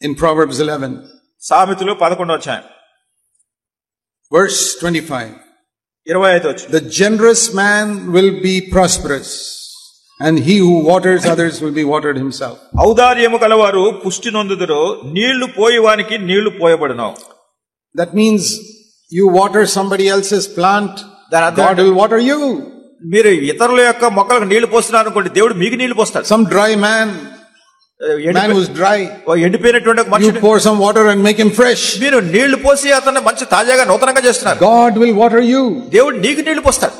In Proverbs 11, సామెతలు 11వ అధ్యాయం verse 25. 25వ వచనం. The generous man will be prosperous, and he who waters others will be watered himself. ఔదార్యము గలవారు పుష్టి నొందుదురు, నీళ్లు పోయేవానికి నీళ్లు పోయబడును. That means you water somebody else's plant, God will water you. మీరు ఇతరుల యొక్క మొక్కలకు నీళ్లు పోస్తున్నారు అనుకోండి, దేవుడు మీకు నీళ్లు పోస్తాడు. Some dry man who's dry, ఎండిపోయినటువంటి ఒక you pour some water and make him fresh. మీరు నీళ్లు పోసి అతన్ని మంచి తాజాగా నూతనంగా చేస్తున్నారు. God will water you. దేవుడు నీకు నీళ్లు పోస్తాడు.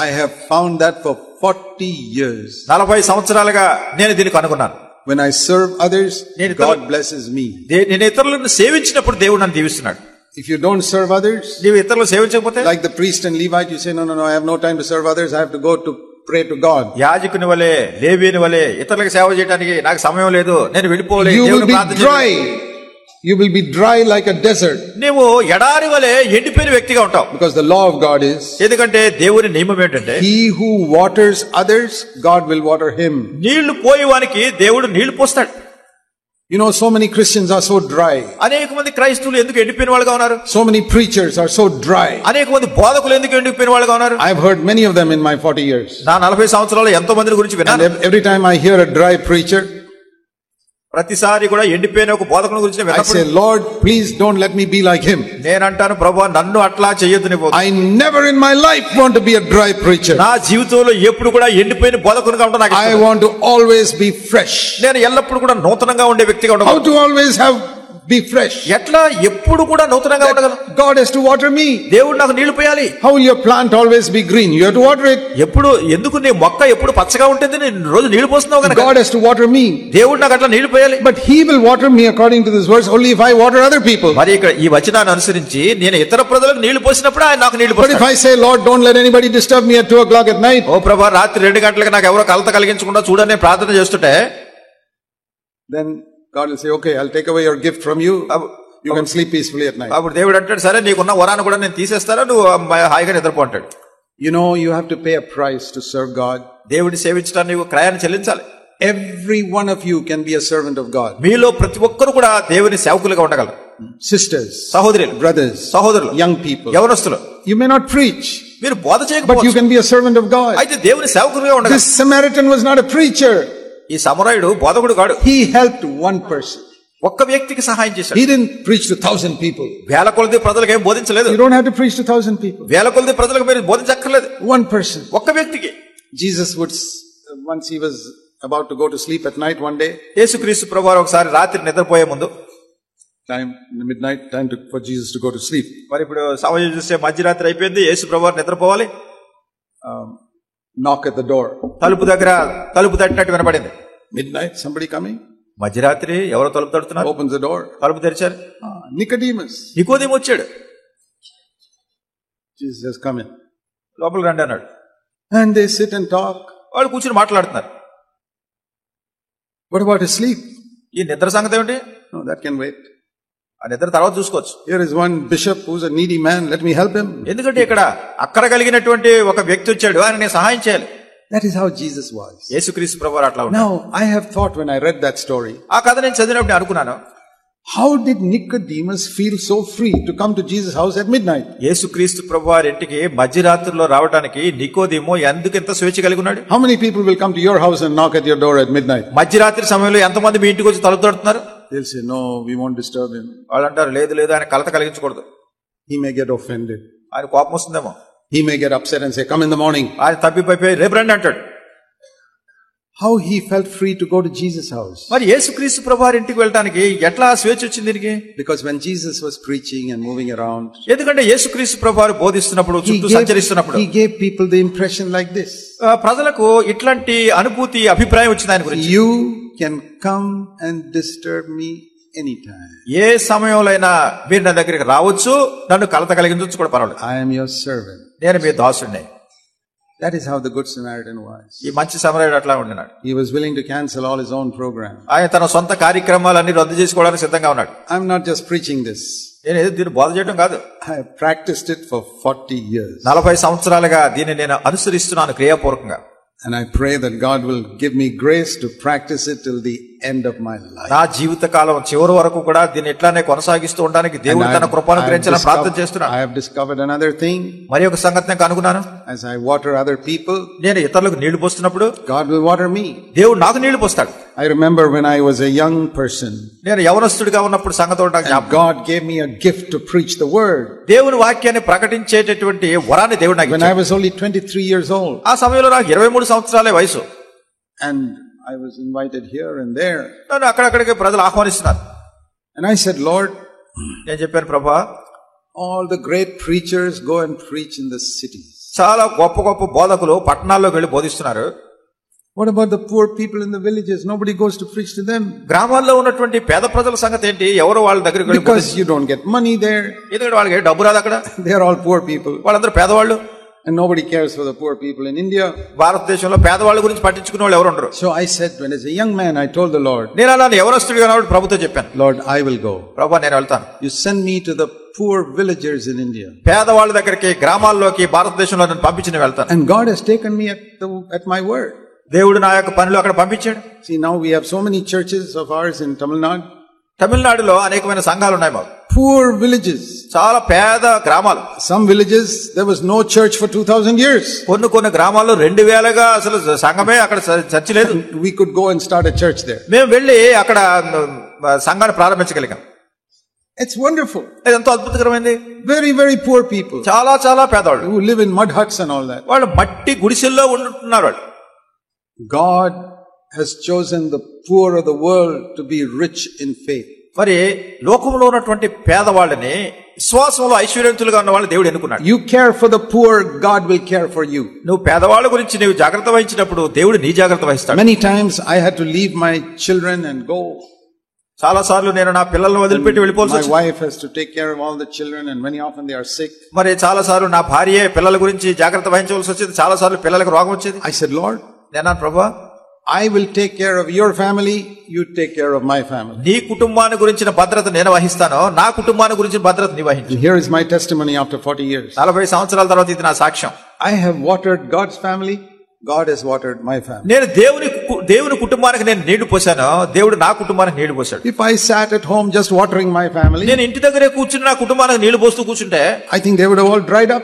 I have found that for 40 years. 40 సంవత్సరాలుగా నేను దీన్ని కనుగొన్నాను. When I serve others, God blesses me. నేను ఇతరులను సేవించినప్పుడు దేవుడు నన్ను దీవిస్తున్నాడు. If you don't serve others, నీవు ఇతరులను సేవించకపోతే, like the priest and Levite, you say, no, I have no time to serve others, I have to go to pray to God. యాజకుని వలే, లేవీయుని వలే ఇతరులకు సేవ చేయడానికి నాకు సమయం లేదు, నేను వెళ్ళిపోవాలి. You will be dry. You will be dry like a desert. నీవు ఎడారి వలే ఎండిపోయిన వ్యక్తిగా ఉంటావు. Because the law of God is, ఎందుకంటే దేవుని నియమం ఏంటంటే, he who waters others, God will water him. నీళ్లు పోయేవానికి దేవుడు నీళ్లు పోస్తాడు. You know, so many Christians are so dry. అనేక మంది క్రైస్తవులు ఎందుకు ఎండిపోయిన వాళ్ళుగా ఉన్నారు? So many preachers are so dry. అనేక మంది బోధకులు ఎందుకు ఎండిపోయిన వాళ్ళుగా ఉన్నారు? I have heard many of them in my 40 years. నా 40 సంవత్సరాల్లో ఎంతో మంది గురించి విన్నాను. And every time I hear a dry preacher, ప్రతిసారి కూడా ఎండిపోయిన ఒక బోధకుని గురించి I విన్నప్పుడు, say, Lord, please don't let me be like him. నేనంటాను, ప్రభువా నన్ను అట్లా చేయొద్దు నీవు. I never in my life want to be a dry preacher. నా జీవితంలో ఎప్పుడు కూడా ఎండిపోయిన బోధకునిగా ఉంటా నాకు I want to always be fresh. నేను ఎల్లప్పుడు కూడా నూతనంగా ఉండే వ్యక్తిగా ఉండాలి. How to always be fresh? ఎట్లా ఎప్పుడు కూడా నూతనంగా ఉండగలను? God has to water me. దేవుడు నాకు నీళ్లు పోయాలి. How will your plant always be green? You have to water it. ఎప్పుడు ఎందుకు నీ మొక్క ఎప్పుడు పచ్చగా ఉంటుంది? నేను రోజు నీళ్లు పోస్తున్నావు కనుక God has to water me. దేవుడు నాకు అట్లా నీళ్లు పోయాలి. But he will water me according to this verse only if I water other people. మరి ఇక్కడ ఈ వచనాన్ని అనుసరించి నేను ఇతర ప్రజలకు నీళ్లు పోసినప్పుడు ఆయన నాకు నీళ్లు పోస్తాడు. But if I say, Lord, don't let anybody disturb me at 2 o'clock at night, ఓ ప్రభువా రాత్రి 2 గంటలకు నాకు ఎవరో కలత కలిగించకుండా చూడని ప్రార్థన చేస్తుంటే, then God will say, okay, I'll take away your gift from you. You can sleep peacefully at night. అప్పుడు దేవుడు అంటాడు, సరే నీకున్న వరాన్ని కూడా నేను తీసేస్తాను, నువ్వు హాయిగా నిద్రపో అంటాడు. You know, you have to pay a price to serve God. దేవుడిని సేవించడానికి నీవు క్రయాన్ని చెల్లించాలి. Every one of you can be a servant of God. మీలో ప్రతి ఒక్కరు కూడా దేవుని సేవకులుగా ఉండగలరు. Sisters, సహోదరులు, brothers, సహోదరులు, young people, యవనస్తులు, you may not preach, మీరు బోధ but you చేయకపోవచ్చు, can be a servant of God. అయితే దేవుని సేవకులుగా ఉండగలరు. This Samaritan was not a preacher. ఈ సమరయుడు బోధకుడు కాడు. He helped one person. ఒక్క వ్యక్తికి సహాయం చేశాడు. He didn't preach to 1,000 people. వేల కొలది ప్రజలకు ఏం బోధించలేదు. You don't have to preach to 1,000 people. వేల కొలది ప్రజలకు మీరు బోధించక్కర్లేదు. One person. ఒక్క వ్యక్తికి. Jesus would, once he was about to go to sleep at night one day, యేసుక్రీస్తు ప్రభువారు ఒకసారి రాత్రి నిద్రపోయే ముందు, midnight time for Jesus to go to sleep. మరి ఇప్పుడు సమయం చూస్తే మధ్యరాత్రి అయిపోయింది, యేసు ప్రభువారు నిద్రపోవాలి. Knock at the door. తలుపు దగ్గర తలుపు తట్టినట్టు వినపడింది. Midnight, somebody coming? మధ్యరాత్రి ఎవరో తలుపు తడుతున్నారు. Opens the door. తలుపు తెరిచారు. Nicodemus. నికోదేము వచ్చాడు. Jesus says, come in. లోపలికి రండి అన్నాడు. And they sit and talk. వాళ్ళు కూర్చుని మాట్లాడుతున్నారు. What about his sleep? ఈ నిద్ర సంగతి ఏమిటి? No, that can wait. ఆ నిద్ర తర్వాత చూసుకోవచ్చు. Here is one bishop who's a needy man. Let me help him. ఎందుకంటే ఇక్కడ అక్కర కలిగినటువంటి ఒక వ్యక్తి వచ్చాడు, ఆయన నేను సహాయం చేయాలి. That is how Jesus was. యేసుక్రీస్తు ప్రభువారు అట్లా ఉన్నాడు. Now, I have thought when I read that story, ఆ కథ నేను చదివినప్పుడు అనుకున్నాను, how did Nicodemus feel so free to come to Jesus' house at midnight? యేసుక్రీస్తు ప్రభువారి ఇంటికి మధ్యరాత్రిలో రావడానికి నికోదేము ఎందుకు ఎంత స్వేచ్ఛ కలిగి ఉన్నాడు? How many people will come to your house and knock at your door at midnight? మధ్యరాత్రి సమయంలో ఎంతమంది మీ ఇంటికి వచ్చి తలుపు తడుతున్నారు? They'll say, no, we won't disturb him. వాళ్ళు అంటారు, లేదు లేదు ఆయన కలత కలిగించకూడదు, He may get offended. ఆయన కోపం వస్తుందేమో, He may get upset and say, come in the morning. ఆయన తప్పిపోయి రేపు రండి అంటాడు. How he felt free to go to Jesus' house. మరి యేసుక్రీస్తు ప్రభువారి ఇంటికి వెళ్ళడానికి ఎట్లా స్వేచ్ఛ వచ్చింది దీనికి? Because when Jesus was preaching and moving around, ఎందుకంటే యేసుక్రీస్తు ప్రభువారు బోధిస్తున్నప్పుడు, చుట్టూ సంచరిస్తున్నప్పుడు, he gave people the impression like this. ప్రజలకు ఇట్లాంటి అనుభూతి, అభిప్రాయం వచ్చింది ఆయన గురించి. You can come and disturb me anytime. ఏ సమయంలోనైనా మీరు నా దగ్గరికి రావచ్చు, నన్ను కలత కలిగించవచ్చు కూడా పర్వాలేదు. I am your servant. నేను మీ దాసుడిని. That is how the good Samaritan was. ఈ మంచి సమరయుడు అట్లా ఉండినాడు. He was willing to cancel all his own program. ఆయన తన సొంత కార్యక్రమాలన్నీ రద్దు చేసుకోవడానికి సిద్ధంగా ఉన్నాడు. I'm not just preaching this. నేను ఏదో దీన్ని బోధ చేయడం కాదు. I have practiced it for 40 years. 40 సంవత్సరాలుగా దీన్ని నేను అనుసరిస్తున్నాను క్రియాపూర్వకంగా. And I pray that God will give me grace to practice it till the end of my life. నా జీవిత కాలం చివరి వరకు కూడా దీన్ని ఎట్లానే కొనసాగిస్తూ ఉండడానికి దేవుడు తన కృపను అనుగ్రహించాలని ప్రార్థన చేస్తున్నాను. I have discovered another thing. మరి ఒక సంగతి నేను కనుగొన్నాను. As I water other people, నేను ఇతరులకు నీళ్లు పోస్తున్నప్పుడు God will water me. దేవుడు నాకు నీళ్లు పోస్తాడు. I remember when I was a young person, నేను యవనస్తుడిగా ఉన్నప్పుడు సంగతి నాకు God gave me a gift to preach the word. దేవుని వాక్యాన్ని ప్రకటించేటటువంటి వరాన్ని దేవుడు నాకు ఇచ్చాడు. When I was only 23 years old, ఆ సమయంలో నాకు 23 సంవత్సరాలే వయసు. And I was invited here and there. నన్ను అక్కడక్కడికి ప్రజలు ఆహ్వానిస్తున్నారు. And I said, Lord, నేను చెప్పాను, ప్రభువా, all the great preachers go and preach in the cities. చాలా గొప్ప గొప్ప బోధకులు పట్టణాల్లోకి వెళ్లి బోధిస్తున్నారు. What about the poor people in the villages? Nobody goes to preach to them. గ్రామాల్లో ఉన్నటువంటి పేద ప్రజల సంగతి ఏంటి? ఎవరు వాళ్ళ దగ్గరికి వెళ్ళి? Because you don't get money there. ఎందుకంటే వాళ్ళకి డబ్బు రాదు అక్కడ. They are all poor people. వాళ్ళందరూ పేదవాళ్ళు. And nobody cares for the poor people in India. భారతదేశంలో పేదవాళ్ళ గురించి పట్టించుకునే వాళ్ళు ఎవరు ఉండరు. So I said, when as a young man, I told the Lord, నేను అలా యవనస్తుడిగా ఉన్నప్పుడు ప్రభుతో చెప్పాను, Lord, I will go. ప్రభువా, నేను వెళ్తాను. You send me to the poor villagers in India. పేదవాళ్ళ దగ్గరికి, గ్రామాల్లోకి భారతదేశంలో నన్ను పంపించి నేను వెళ్తాను. And God has taken me at my word. దేవుడు నా యొక్క పనిలో అక్కడ పంపించాడు. See, now we have so many churches of ours in Tamil Nadu. తమిళనాడులో అనేకమైన సంఘాలు ఉన్నాయి మాకు. Poor villages. చాలా పేద గ్రామాలు. Some villages there was no church for 2000 years. కొన్ని గ్రామాల్లో 2000గా అసలు సంఘమే అక్కడ చర్చి లేదు. We could go and start a church there. మేము వెళ్ళి అక్కడ సంఘాన్ని ప్రారంభించగలిగాం. It's wonderful. ఇది ఎంతో అద్భుతకరమైంది. Very, very poor people. చాలా పేదవాళ్ళు who live in mud huts and all that. వాళ్ళు మట్టి గుడిసెల్లో ఉంటున్నారు వాళ్ళు. God has chosen the poor of the world to be rich in faith. మరి లోకంలో ఉన్నటువంటి పేదవాళ్ళని విశ్వాసంలో ఐశ్వర్యవంతులుగా ఉన్న వాళ్ళని దేవుడు ఎన్నుకున్నాడు. You care for the poor, God will care for you. నువ్వు పేదవాళ్ళ గురించి నీవు జాగ్రత్త వహించినప్పుడు దేవుడు నీ జాగ్రత్త వహిస్తాడు. Many times I had to leave my children and go. చాలా సార్లు నేను నా పిల్లలను వదిలిపెట్టి వెళ్ళిపోవాల్సి వచ్చింది. My wife has to take care of all the children and many often they are sick. మరి చాలా సార్లు నా భార్య పిల్లల గురించి జాగ్రత్త వహించవలసి వచ్చేది. చాలా సార్లు పిల్లలకు రోగం వచ్చేది. I said, Lord, నేను ప్రభువా, I will take care of your family, you take care of my family. నీ కుటుంబాన్ని గురించిన భద్రత నేను వహిస్తాను, నా కుటుంబాన్ని గురించిన భద్రత నీ వహించు. Here is my testimony after 40 years. 40 సంవత్సరాల తర్వాత ఇది నా సాక్ష్యం. I have watered God's family, God has watered my family. నేను దేవుని కుటుంబానికి నేను నీళ్లు పోశాను, దేవుడు నా కుటుంబానికి నీళ్లు పోశాడు. If I sat at home just watering my family, నేను ఇంటి దగ్గరే కూర్చుని నా కుటుంబానికి నీళ్లు పోస్తూ కూర్చుంటే I think they would have all dried up.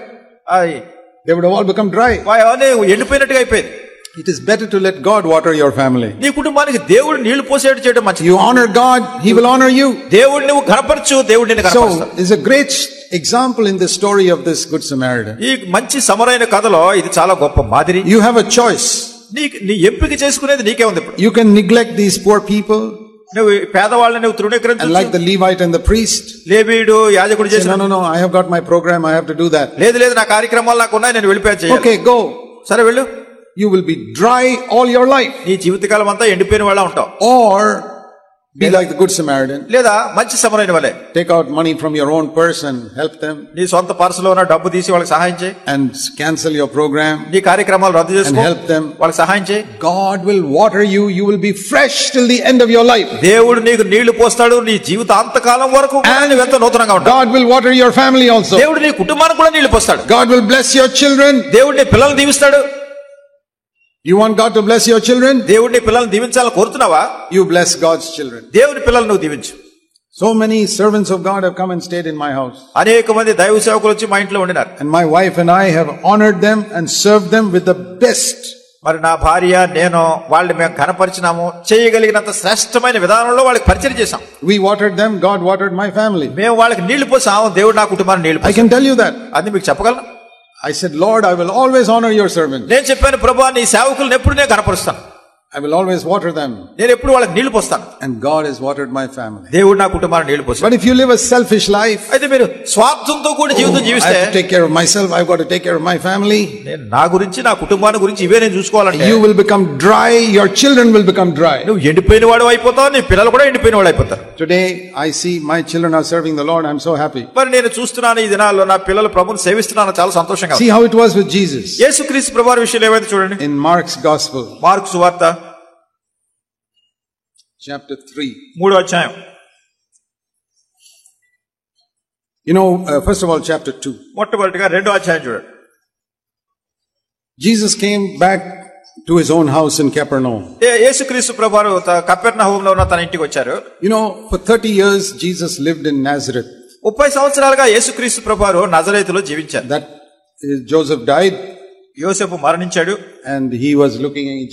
They would have all become dry. ఎండిపోయినట్టుగా అయిపోయింది. It is better to let God water your family. నీ కుటుంబానికి దేవుడు నీళ్లు పోసేట్టు చేయడం మంచిది. You honor God, He will honor you. దేవుడిని నువ్వు ఘనపరచు, దేవుడు నిన్ను ఘనపరుస్తాడు. So is a great example in the story of this good Samaritan. ఈ మంచి సమరైన కథలో ఇది చాలా గొప్ప మాదిరి. You have a choice. నీ ఎంపిక చేసుకునేది నీకే ఉంది. ఇప్పుడు you can neglect these poor people. నువ్వు పేదవాళ్ళని నువ్వు తృణీకరించు. And like the Levite and the priest, లేవీయుడు యాజకుడు చేసిన, no, I have got my program, I have to do that. లేదు నా కార్యక్రమాలు నాకు ఉన్నాయి, నేను వెళ్ళిపోయి చేయాలి. Okay, go. సరే వెళ్ళు. You will be dry all your life. నీ జీవితకాలం అంతా ఎండిపోయిన వాళ్ళ ఉంటావు. Or be like the good Samaritan. లేదా మంచి సమరైన వాళ్ళే. Take out money from your own purse and help them. నీ సొంత పర్సులో ఉన్న డబ్బు తీసి వాళ్ళకి సహాయం చేయి. And cancel your program. నీ కార్యక్రమాలు రద్దు చేసుకో. And help them. వాళ్ళకి సహాయం చేయి. God will water you. You will be fresh till the end of your life. దేవుడు నీకు నీళ్లు పోస్తాడు, నీ జీవితాంతకాలం వరకు నువ్వు ఎంతో నూతనంగా ఉంటావు. God will water your family also. దేవుడు నీ కుటుంబానికి కూడా నీళ్లు పోస్తాడు. God will bless your children. దేవుడు నీ పిల్లల్ని దీవిస్తాడు. You want God to bless your children? దేవుడు నీ పిల్లల్ని దీవించాలని కోరుతున్నావా? You bless God's children. దేవుని పిల్లల్ని నువ్వు దీవించు. So many servants of God have come and stayed in my house. అనేక మంది దైవ సేవకులు వచ్చి మా ఇంట్లో ఉండినారు. And my wife and I have honored them and served them with the best. మరి నా భార్య నేను వాళ్ళని మేము ఘనపరిచినాము, చేయగలిగినంత శ్రేష్టమైన విధానంలో వాళ్ళకి పరిచయం చేశాం. We watered them, God watered my family. మేము వాళ్ళకి నీళ్లు పోసాం, దేవుడు నా కుటుంబానికి నీళ్లు పోసాడు. I can tell you that. అది మీకు చెప్పగలను. I said, Lord, I will always honor your servants. నేను చెప్పాను, ప్రభువా నీ సేవకులను ఎప్పుడు నేను ఘనపరుస్తాను. I will always water them. నేను ఎప్పుడు వాళ్ళకి నీళ్లు పోస్తాను. And God has watered my family. దేవుడు నా కుటుంబానికి నీళ్లు పోస్తాడు. But if you live a selfish life, అయితే మీరు స్వార్థంతో కూడి జీవితం జీవిస్తే, I have to take care of myself, I've got to take care of my family. నేను నా గురించి నా కుటుంబాన్ని గురించి ఇవే నేను చూసుకోవాలంటే, you will become dry, your children will become dry. నువ్వు ఎండిపోయిన వాడు అయిపోతావు, నీ పిల్లలు కూడా ఎండిపోయిన వాడు అయిపోతారు. Today I see my children are serving the Lord. I'm so happy. మరి నేను చూస్తున్నాను ఈ దినాల్లో నా పిల్లలు ప్రభువుని సేవిస్తున్నాను, చాలా సంతోషంగా. See how it was with Jesus. యేసుక్రీస్తు ప్రభువారి విషయంలో ఏమైతే చూడండి. In Mark's gospel, మార్కు సువార్త chapter 3. 3వ అధ్యాయం. You know, first of all, chapter 2. మొట్టమొదటిగా 2వ అధ్యాయం చూడండి. Jesus came back to his own house in Capernaum. యేసుక్రీస్తు ప్రభువారు కపెర్నహూములో ఉన్న తన ఇంటికి వచ్చారు. You know, for 30 years Jesus lived in Nazareth. 30 సంవత్సరాలుగా యేసుక్రీస్తు ప్రభువారు నజరేతులో జీవించారు. That Joseph died. యోసేపు మరణించాడు. And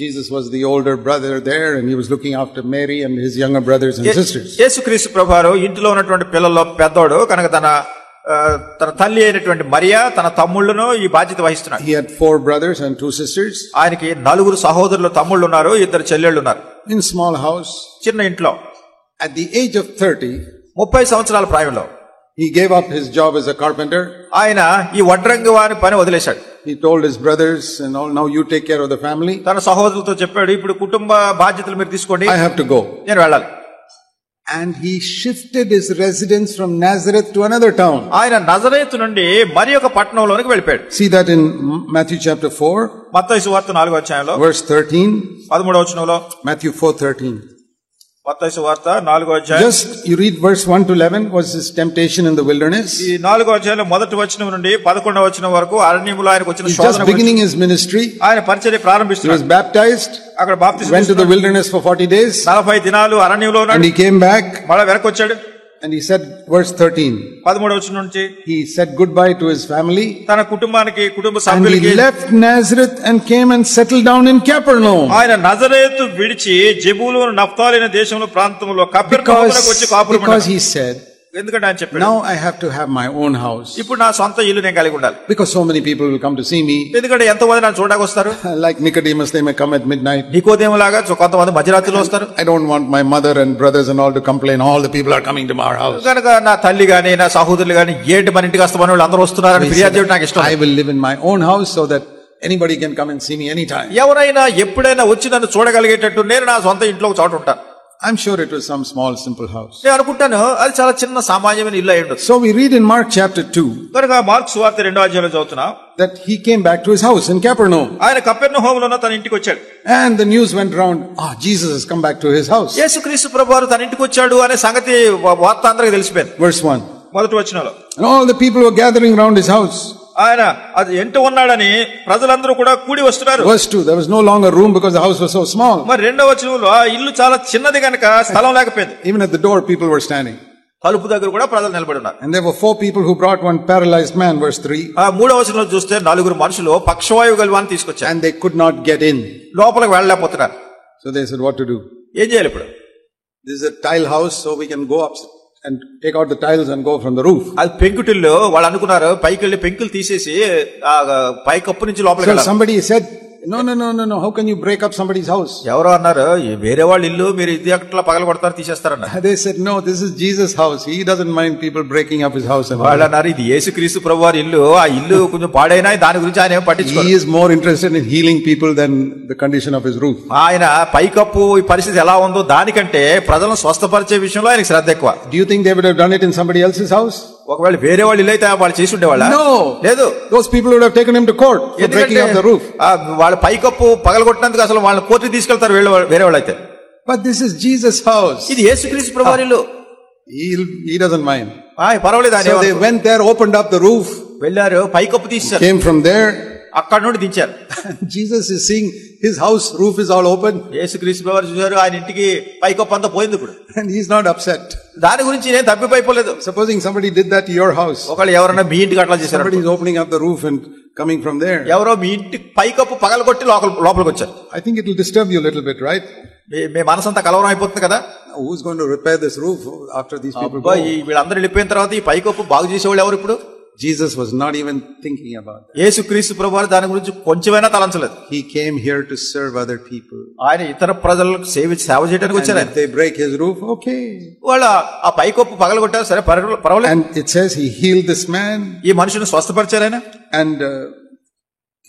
Jesus was the older brother there, and he was looking after Mary and his younger brothers and sisters. యేసుక్రీస్తు ప్రభువారు ఇంటిలో ఉన్నటువంటి పిల్లల్లో పెద్దోడు కనుక తన తల్లి అయినటువంటి మరియా తన తమ్ముళ్ళను ఈ బాధ్యత వహిస్తున్నాడు. He had 4 brothers and 2 sisters. ఆయనకి 4 సహోదరులు తమ్ముళ్ళు ఉన్నారు, 2 చెల్లెళ్ళు ఉన్నారు. In a small house. చిన్న ఇంట్లో. At the age of 30, 30 సంవత్సరాల ప్రాయంలో he gave up his job as a carpenter. ఆయన ఈ వడ్రంగి వారి పని వదిలేశాడు. He told his brothers and all, now you take care of the family. తన సహోదరులతో చెప్పాడు, ఇప్పుడు కుటుంబ బాధ్యతలు మీరు తీసుకోండి, I have to go. నేను వెళ్ళాలి. And he shifted his residence from Nazareth to another town. ఆయన నజరేతు నుండి మరి ఒక పట్టణంలోనికి వెళ్ళిపోయాడు. See that in Matthew chapter 4. మత్తయి సువార్త 4వ అధ్యాయంలో verse 13. 13వ వచనంలో. Matthew 4:13. మత్తయి సువార్త 4వ అధ్యాయం. Just you read verse 1 to 11 was his temptation in the wilderness. ఈ 4వ అధ్యాయంలో మొదటి వచనం నుండి 11వ వచనం వరకు అరణ్యములో ఆయనకు వచ్చిన శోధన. Just beginning his ministry. ఆయన పరిచర్య ప్రారంభిస్తున్నాడు. He was baptized. అక్కడ బాప్తిస్మం went to the wilderness for 40 days. 40 దినాలు అరణ్యంలో ఉన్నాడు. And he came back. మళ్ళా వెనక్కి వచ్చాడు. And he said, verse 13. 13వ వచనం నుంచి he said goodbye to his family. తన కుటుంబానికి కుటుంబ సభ్యులకి. And he left Nazareth and came and settled down in Capernaum. ఆయన నజరేతు విడిచి జెబూలూను నఫ్తాలి అనే దేశంలో ప్రాంతంలో కపెర్నహూమునకు వచ్చి కాపురం ఉన్నాడు. Because he said, ఎందుకంటే ఆయన చెప్పాడు, now I have to have my own house. ఇప్పుడు నా సొంత ఇల్లు నేను కలిగి ఉండాలి. Because so many people will come to see me. ఎందుకంటే ఎంతో మంది నన్ను చూడడానికి వస్తారు. Like Nicodemus, they may come at midnight. నికోదేము లాగా కొంతమంది మధ్యరాత్రిలో వస్తారు. I don't want my mother and brothers and all to complain, all the people are coming to our house. కనుక నా తల్లి గాని నా సహోదరులు గాని ఏంటి మన ఇంటికి వస్తామని వాళ్ళు అందరూ వస్తున్నారని ఫిర్యాదు చేయడం నాకు ఇష్టం. I will live in my own house so that anybody can come and see me anytime. ఎవరైనా ఎప్పుడైనా వచ్చి నన్ను చూడగలిగేటట్టు నేను నా సొంత ఇంట్లో ఒక చోట ఉంటాను. I'm sure it was some small simple house. నేను అనుకుంటాను అది చాలా చిన్న సామాన్యమైన ఇల్లు అయి ఉండొచ్చు. So we read in Mark chapter 2. కనుక మార్కు సువార్త 2వ అధ్యాయంలో చదువుతున్నాం that he came back to his house in Capernaum. ఆయన కపెర్నహూములో తన ఇంటికి వచ్చాడు. And the news went round, Jesus has come back to his house. యేసుక్రీస్తు ప్రభువారు తన ఇంటికి వచ్చాడు అనే సంగతి వార్త అందరికీ తెలిసిపోయింది. verse 1. మొదటి వచనంలో. And all the people were gathering round his house. ఆయన అది ఎంట ఉన్నాడని ప్రజలందరూ కూడా కూడి వస్తున్నారు. verse 2. There was no longer room because the house was so small. మరి 2వ వచనంలో ఆ ఇల్లు చాలా చిన్నది గనుక స్థలం లేకపోయింది. Even at the door people were standing. తలుపు దగ్గర కూడా ప్రజలు నిలబడి ఉన్నారు. And there were 4 people who brought one paralyzed man. verse 3. ఆ 3వ వచనంలో చూస్తే 4 మనుషులు పక్షవాయువు గలవాన్ని తీసుకొచ్చారు. And they could not get in. లోపలికి వెళ్ళలేకపోతున్నారు. So they said, what to do? ఏం చేయాలి ఇప్పుడు? This is a tile house, so we can go up and take out the tiles and go from the roof. అది పెంకుటిల్లు. వాళ్ళు అనుకున్నారు పైకి వెళ్ళి పెంకులు తీసేసి పై కప్పు నుంచి లోపలికి వెళ్ళాలి. So somebody said, no, how can you break up somebody's house? ఎవరో అన్నారు, వేరే వాళ్ళ ఇల్లు మీరు ఇది అట్లా పగలగొడతారు, తీసేస్తారన్న. They said, no, this is Jesus' house. He doesn't mind people breaking up his house. వాళ్ళు అన్నారు, ఇది యేసుక్రీస్తు ప్రభువారి ఇల్లు, ఆ ఇల్లు కొంచెం పాడైనా దాని గురించి ఆయన ఏం పట్టించుకోరు. He is more interested in healing people than the condition of his roof. ఆయన పైకప్పు ఈ పరిస్థితి ఎలా ఉందో దానికంటే ప్రజలను స్వస్థపరిచే విషయంలో ఆయనకు శ్రద్ధ ఎక్కువ. Do you think they would have done it in somebody else's house? ఒకవేళ వేరే వాళ్ళు ఇల్లు అయితే వాళ్ళు చేసి ఉండేవాళ్ళ? No, లేదు. Those people would have taken him to court for breaking up the roof. వాళ్ళ పైకప్పు పగలగొట్టినందుకు అసలు వాళ్ళ కోర్టుకి తీసుకెళ్తారు వేరే వాళ్ళు అయితే. But this is Jesus' house. ఇది యేసుక్రీస్తు ప్రభువారి ఇల్లు. He doesn't mind. పర్వాలేదు. So they went there, opened up the roof, వెళ్ళారు, పైకప్పు తీశారు, came from there. అక్కడ నుండి దించారు. Jesus is seeing his house roof is all open. యేసుక్రీస్తు ప్రభువారు చూశారు, ఆయన ఇంటికి పైకప్పు అంతా పోయింది ఇప్పుడు. And he's not upset. దాని గురించి నేను తప్పిపోలేదు. Supposing somebody did that to your house. ఒకళ్ళు ఎవరైనా మీ ఇంటికి అట్లా చేశారు, somebody is opening up the roof and coming from there. ఎవరో మీ ఇంటి పైకప్పు పగలగొట్టి లోపలికి వచ్చారు. I think it will disturb you a little bit, right? మీ మనసంతా కలవరం అయిపోతుంది కదా. Who's going to repair this roof after these people go? వీళ్ళందరూ వెళ్ళిపోయిన తర్వాత ఈ పైకప్పు బాగు చేసేవాళ్ళు ఎవరు ఇప్పుడు? Jesus was not even thinking about that. యేసుక్రీస్తు ప్రభువారు దాని గురించి కొంచెమైనా తలంచలేదు. He came here to serve other people. ఆయన ఇతర ప్రజలకు సేవ చేయడానికి వచ్చారు. If they break his roof, okay. వాళ్ళు ఆ పైకప్పు పగలగొట్టారు, సరే పర్వాలేదు. And it says he healed this man. ఈ మనుషుని స్వస్థపరిచారు ఆయన. And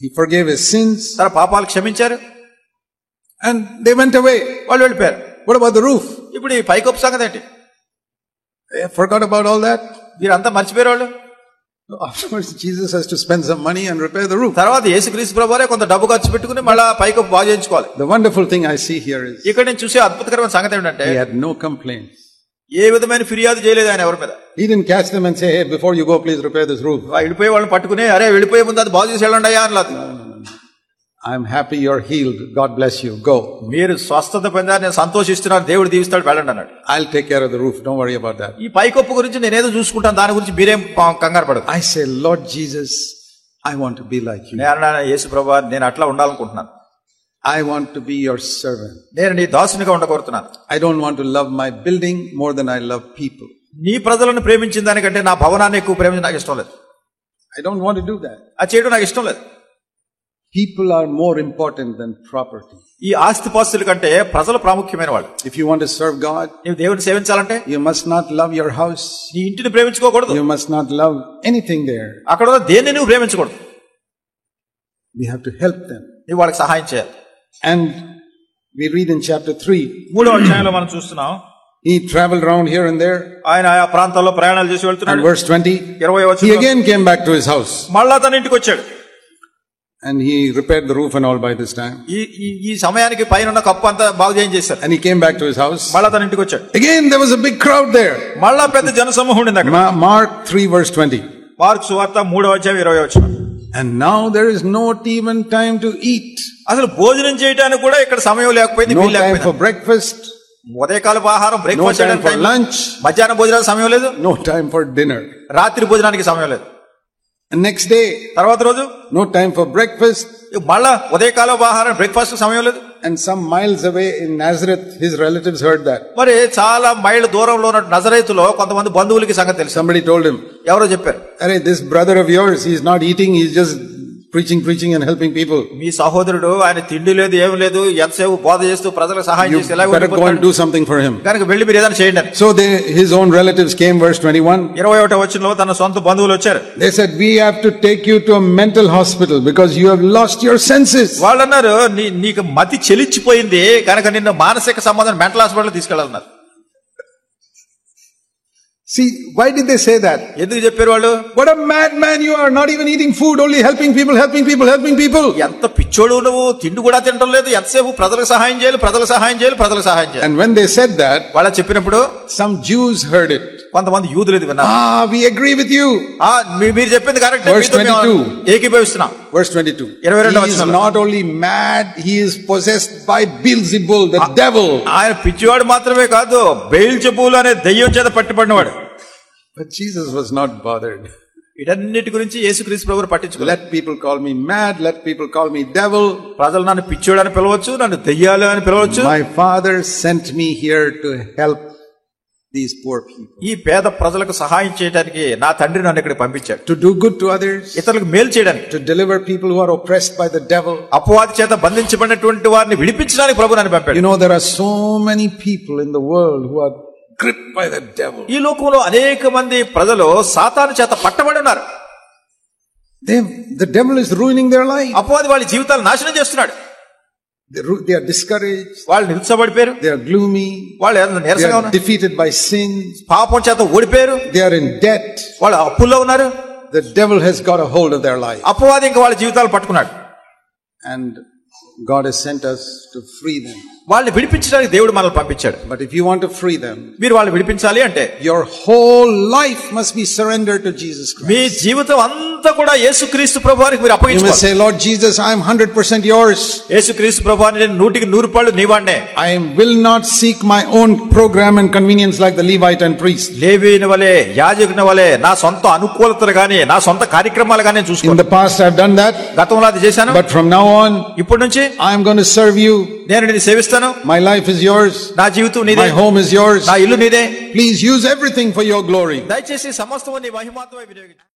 he forgave his sins. తన పాపాలు క్షమించారు. And they went away. వాళ్ళు వెళ్ళిపోయారు. What about the roof? ఇప్పుడు ఈ పైకప్పు సంగతి ఏంటి? They forgot about all that. వీరంతా మర్చిపోయారు వాళ్ళు. Afterwards, Jesus has to spend some money and repair the roof. తర్వాత యేసుక్రీస్తు ప్రభువారే కొంత డబ్బు ఖర్చు పెట్టుకుని మళ్ళా పైకప్పు బాగు చేయించుకోవాలి. The wonderful thing I see here is ఇక్కడ నేను చూసే అద్భుతకరమైన సంగతి ఏంటంటే he had no complaints. ఏ విధమైన ఫిర్యాదు చేయలేదు ఆయన ఎవరి మీద. He didn't catch them and say, hey, before you go, please repair this roof. వెళ్ళిపోయే వాళ్ళని పట్టుకుని, అరే వెళ్ళిపోయే ముందు అది బాగు చేసి వెళ్ళండి అయ్యా అనలేదు. I'm happy you're healed. God bless you. Go. మీరు స్వస్థత పొందారు, నేను సంతోషిస్తున్నాను, దేవుడు దీవిస్తాడు, వెళ్ళండి అన్నాడు. I'll take care of the roof. Don't worry about that. ఈ పైకప్పు గురించి నేనేదో చూసుకుంటాను, దాని గురించి మీరేం కంగారు పడదు. I say, Lord Jesus, I want to be like you. నేను యేసు ప్రభువా, నేను అట్లా ఉండాలనుకుంటున్నాను. I want to be your servant. నేను నీ దాసునిగా ఉండగోరుతున్నాను. I don't want to love my building more than I love people. నీ ప్రజలను ప్రేమించిన దానికంటే నా భవనాన్ని ఎక్కువ ప్రేమించడం నాకు ఇష్టం లేదు. I don't want to do that. అది చేయడం నాకు ఇష్టం లేదు. People are more important than property. ఈ ఆస్తిపాస్తుల కంటే ప్రజలు ప్రాముఖ్యమైన వాళ్ళు. If you want to serve God, నీవు దేవుని సేవించాలంటే you must not love your house. నీ ఇంటిని ప్రేమించుకోకూడదు. You must not love anything there. అక్కడ ఉన్న దేన్ని నువ్వు ప్రేమించకూడదు. We have to help them. నువ్వు వాళ్ళకి సహాయం చేయాలి. And we read in chapter 3. 3వ అధ్యాయంలో మనం చూస్తున్నాం. He traveled around here and there. ఆయన ఆయా ప్రాంతాల్లో ప్రయాణాలు చేసి వెళ్తున్నాడు. And verse 20. 20వ వచనం. He again came back to his house. మళ్ళా తన ఇంటికి వచ్చాడు. And he repaired the roof and all by this time. ఈ సమయానికి పైన ఉన్న కప్పు అంతా బాగు చేయించేశారు. And he came back to his house. మళ్ళా తన ఇంటికి వచ్చాడు. Again there was a big crowd there. మళ్ళా పెద్ద జనసమూహం ఉండింది అక్కడ. Mark 3 verse 20. మార్కు సువార్త 3వ అధ్యాయం 20వ వచనం. And now there is not even time to eat. అసలు భోజనం చేయడానికి కూడా ఇక్కడ సమయం లేకపోయింది. No time for breakfast. ఉదయకాలపు ఆహారం, బ్రేక్ఫాస్ట్ చేయడానికి టైం, lunch, మధ్యాహ్న భోజనానికి సమయం లేదు. No time for dinner. రాత్రి భోజనానికి సమయం లేదు. And next day, తర్వాత రోజు no time for breakfast. మళ్ళా ఉదయకాలపు ఆహారం, బ్రేక్ఫాస్ట్ సమయం లేదు. And some miles away in Nazareth, his relatives heard that. మరి చాలా మైళ్ళ దూరంలో ఉన్న నజరేతులో కొంతమంది బంధువులకి సంగతి తెలుసు. Somebody told him, ఎవరో చెప్పారు, "Arey, this brother of yours, he's not eating, he's just preaching and helping people. మీ సహోదరుడు ఆయన తిండి లేదు, ఏం లేదు, ఎంతసేపు బోధ చేస్తూ ప్రజలకు సహాయం చేసి ఎలా better go and do something for him." కనుక వెళ్ళి మీరు ఏదైనా చేయండి. So his own relatives came, verse 21. 21వ వచనంలో తన సొంత బంధువులు వచ్చారు. They said, "We have to take you to a mental hospital because you have lost your senses." వాళ్ళు అన్నారు, నీకు మతి చెలిచ్చిపోయింది కనుక నిన్ను మానసిక సంబంధం మెంటల్ హాస్పిటల్ తీసుకెళ్ళాలన్నారు. See, why did they say that? ఎందుకు చెప్పారు వాళ్ళు? What a madman you are, not even eating food, only helping people. ఎంత పిచ్చోడు నువ్వు, తిండి కూడా తినడం లేదు, ఎంతసేపు ప్రజలకు సహాయం చేయాలి. And when they said that, వాళ్ళ చెప్పినప్పుడు some Jews heard it. కొంతమంది యూదులు ఇది విన్నారు. We agree with you. మీరు చెప్పింది correct. Verse 22. ఏకీభవిస్తున్నాం. Verse 22. 22వ He is వచనంలో, not only mad, he is possessed by Beelzebul, the devil. ఆయన పిచ్చివాడు మాత్రమే కాదు, బెయల్జెబూల్ అనే దెయ్యం చేత పట్టుబడినవాడు. But Jesus was not bothered. వీటన్నిటి గురించి యేసుక్రీస్తు ప్రభువు పట్టించుకోలేదు. Let people call me mad, let people call me devil. ప్రజలు నన్ను పిచ్చోడు అని పిలవచ్చు, నన్ను దెయ్యాలు అని పిలవచ్చు. My Father sent me here to help these poor people. ఈ పేద ప్రజలకు సహాయం చేయడానికి నా తండ్రి నన్ను ఇక్కడికి పంపించాడు. To do good to others. ఇతరులకు మేలు చేయడానికి. To deliver people who are oppressed by the devil. అపవాది చేత బంధించబడినటువంటి వారిని విడిపించడానికి ప్రభు నన్ను పంపాడు. You know, there are so many people in the world who are gripped by the devil. ఈ లోకంలో అనేక మంది ప్రజలు సాతాను చేత పట్టబడి ఉన్నారు. The devil is ruining their life. అపవాది వాళ్ళ జీవితాలు నాశనం చేస్తున్నాడు. They are discouraged. వాళ్ళు నిరుత్సాహపడిపోయారు. They are gloomy. వాళ్ళు నీరసంగా ఉన్నారు. Defeated by sin. పాపం చేత ఓడిపోయారు. They are in debt. వాళ్ళు అప్పుల్లో ఉన్నారు. The devil has got a hold of their life. అపవాది ఇంకా వాళ్ళ జీవితాలు పట్టుకున్నాడు. And God has sent us to free them. వాళ్ళని విడిపించడానికి దేవుడు మనల్ని పంపించాడు. But if you want to free them, మీరు వాళ్ళని విడిపించాలి అంటే your whole life must be surrendered to Jesus Christ. మీ జీవితం అంతా కూడా యేసుక్రీస్తు ప్రభువానికి మీరు అప్పగించుకోవాలి. You must say, "Lord Jesus, I am 100% yours." యేసుక్రీస్తు ప్రభువాని నేను 100% నీ వాడినే. I will not seek my own program and convenience like the Levite and priest. లేవీయుని వలె, యాజకుని వలె నా సొంత అనుకూలతలు గాని నా సొంత కార్యక్రమాలు గాని చూసుకోను. In the past I have done that. గతంలో అది చేశాను. But from now on, ఇప్పటి నుంచి I am going to serve you. నేను నిన్ను సేవిస్తాను. My life is yours. నా జీవితం నీదే. My home is yours. నా ఇల్లు నీదే. Please use everything for your glory. దయచేసి సమస్తము నీ మహిమార్థమై వినియోగించు.